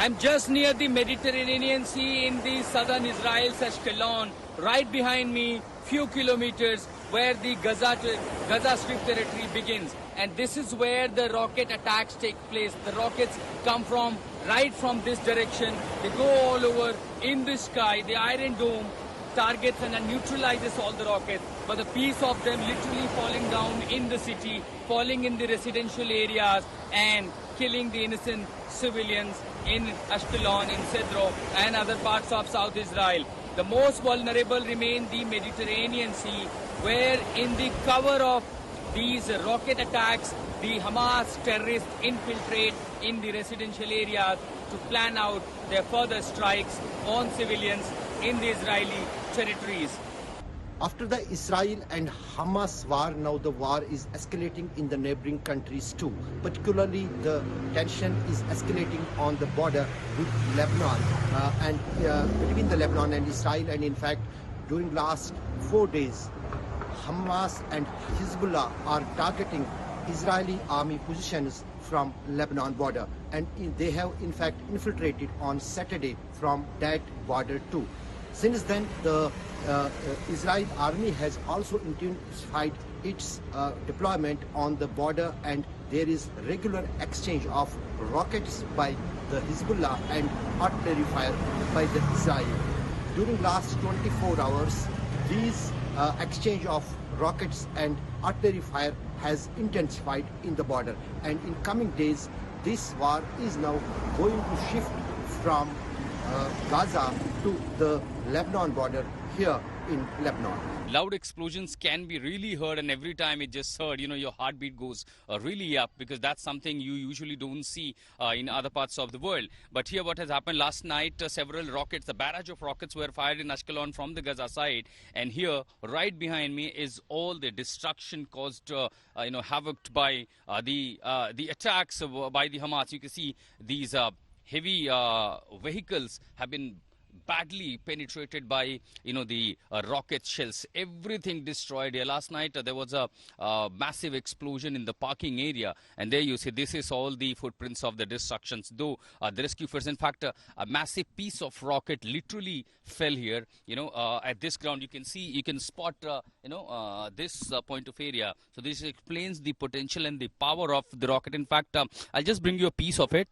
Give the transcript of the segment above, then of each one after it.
I'm just near the Mediterranean Sea in the southern Israel's Ashkelon. Right behind me, few kilometers, where the Gaza Strip territory begins. And this is where the rocket attacks take place. The rockets come from right from this direction. They go all over in the sky. The Iron Dome targets and neutralizes all the rockets. But a piece of them literally falling down in the city, falling in the residential areas and killing the innocent civilians in Ashkelon, in Cedro and other parts of South Israel. The most vulnerable remain the Mediterranean Sea, where in the cover of these rocket attacks, the Hamas terrorists infiltrate in the residential areas to plan out their further strikes on civilians in the Israeli territories. After the Israel and Hamas war, now the war is escalating in the neighboring countries too. Particularly the tension is escalating on the border with Lebanon and between the Lebanon and Israel. And in fact, during last 4 days, Hamas and Hezbollah are targeting Israeli army positions from Lebanon border. And they have in fact infiltrated on Saturday from that border too. Since then, the Israel army has also intensified its deployment on the border, and there is regular exchange of rockets by the Hezbollah and artillery fire by the Israel. During last 24 hours, these exchange of rockets and artillery fire has intensified in the border, and in coming days, this war is now going to shift from Gaza to the Lebanon border here in Lebanon. Loud explosions can be really heard, and every time it just heard, your heartbeat goes really up, because that's something you usually don't see in other parts of the world. But here what has happened last night, several rockets, a barrage of rockets were fired in Ashkelon from the Gaza side, and here right behind me is all the destruction caused havoc by the attacks by the Hamas. You can see these heavy vehicles have been badly penetrated by the rocket shells. Everything destroyed here. Last night there was a massive explosion in the parking area, and there you see this is all the footprints of the destructions, though the rescue force, in fact a massive piece of rocket literally fell here at this ground. You can spot this point of area. So this explains the potential and the power of the rocket. In fact, I'll just bring you a piece of it.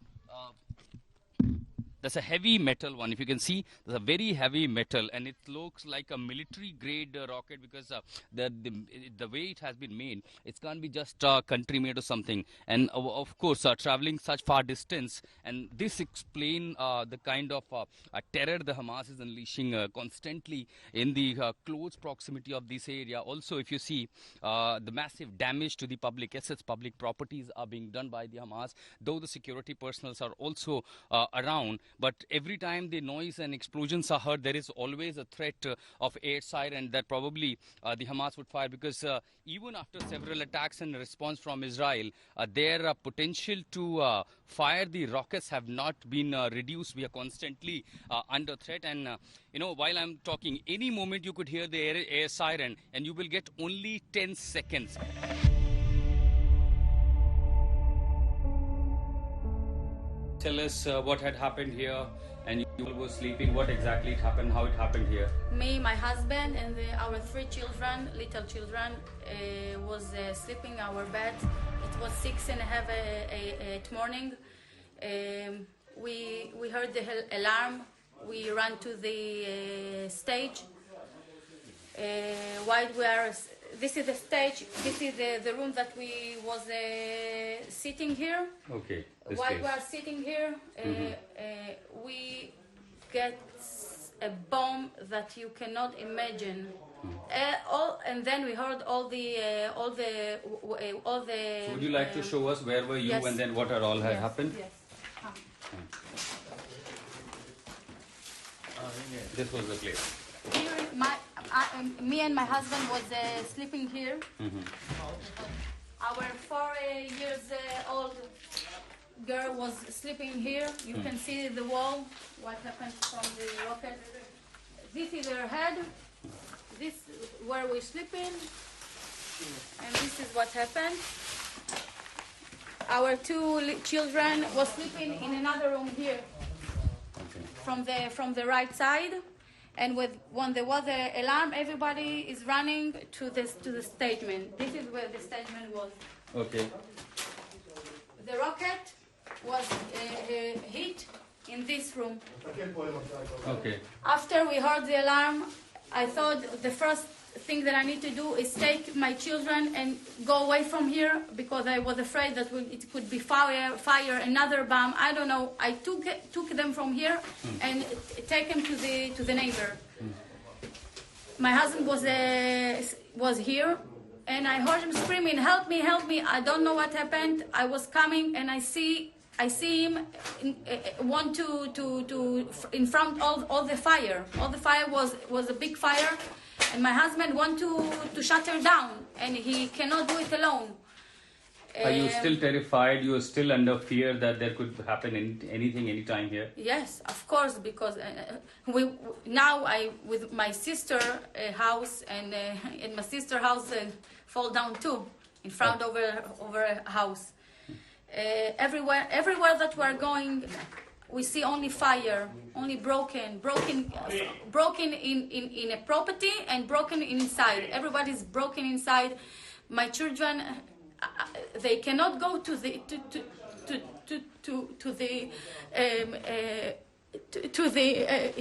That's a heavy metal one. If you can see, there's a very heavy metal, and it looks like a military grade rocket, because the way it has been made, it can't be just country made or something. And of course, traveling such far distance, and this explains the kind of terror the Hamas is unleashing constantly in the close proximity of this area. Also, if you see the massive damage to the public assets, public properties are being done by the Hamas, though the security personnel are also around. But every time the noise and explosions are heard, there is always a threat of air siren that probably the Hamas would fire, because even after several attacks and response from Israel, their potential to fire the rockets have not been reduced. We are constantly under threat, and while I'm talking, any moment you could hear the air siren, and you will get only 10 seconds. Tell us what had happened here, and you were sleeping. What exactly happened? How it happened here? Me, my husband, and our 3 children, little children, was sleeping in our bed. It was 6:30 morning. We heard the alarm. We ran to the stage. While we are, this is the stage. This is the room that we was sitting here. Okay. While we are sitting here, we get a bomb that you cannot imagine. And then we heard all the. So would you like to show us where were you, yes. and then what all had happened? Yes. This was the place. Here, me and my husband was sleeping here. Our 4 years old girl was sleeping here. You can see the wall, what happened from the rocket. This is her head. This is where we're sleeping. And this is what happened. Our 2 children was sleeping in another room here. from the right side, and when there was an alarm, everybody is running to the statement. This is where the statement was. Okay. The rocket was hit in this room. Okay. After we heard the alarm, I thought the first thing that I need to do is take my children and go away from here, because I was afraid that it could be fire, another bomb. I don't know. I took them from here and take them to the neighbor. My husband was here, and I heard him screaming, "Help me, help me!" I don't know what happened. I was coming, and I see him want to in front of all the fire. All the fire was a big fire, and my husband want to shut her down, and he cannot do it alone. Are you still terrified? You are still under fear that there could happen anything anytime here? Yes, of course, because with my sister house and my sister house fall down too in front over a house. Everywhere that we're going, we see only fire, only broken in a property and broken inside. Everybody's broken inside. My children, they cannot go to the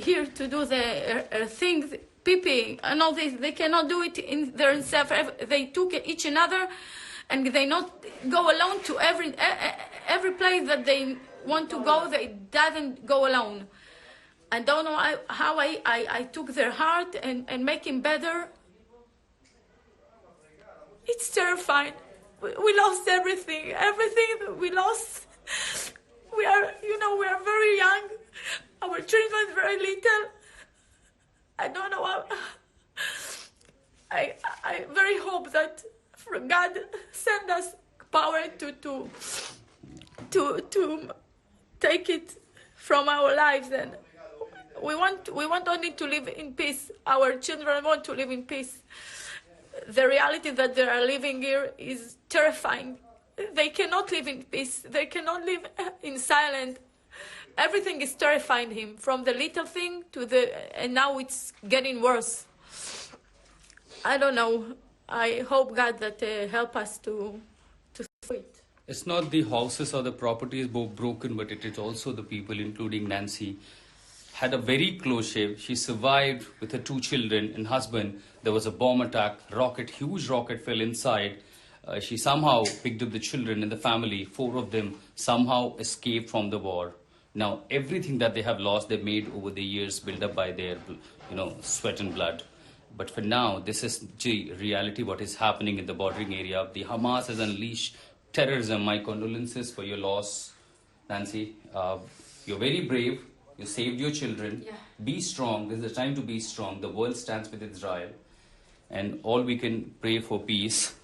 here to do the things, pee and all this. They cannot do it in their self. They took each another, and they not go alone to every place that they want to go. They doesn't go alone. I don't know how I took their heart and make him better. It's terrifying. We lost everything that we lost. We are very young. Our children are very little. I don't know how. I very hope that God send us power to take it from our lives, and we want only to live in peace. Our children want to live in peace. The reality that they are living here is terrifying. They cannot live in peace. They cannot live in silence. Everything is terrifying him, from the little thing and now it's getting worse. I don't know. I hope God that help us to it. It's not the houses or the properties both broken, but it is also the people, including Nancy. Had a very close shave. She survived with her 2 children and husband. There was a bomb attack, huge rocket fell inside. She somehow picked up the children and the family. 4 of them somehow escaped from the war. Now, everything that they have lost, they made over the years, built up by their, sweat and blood. But for now, this is the reality, what is happening in the bordering area. The Hamas has unleashed terrorism. My condolences for your loss, Nancy. You're very brave. You saved your children. Yeah. Be strong. This is the time to be strong. The world stands with Israel. And all we can pray for peace.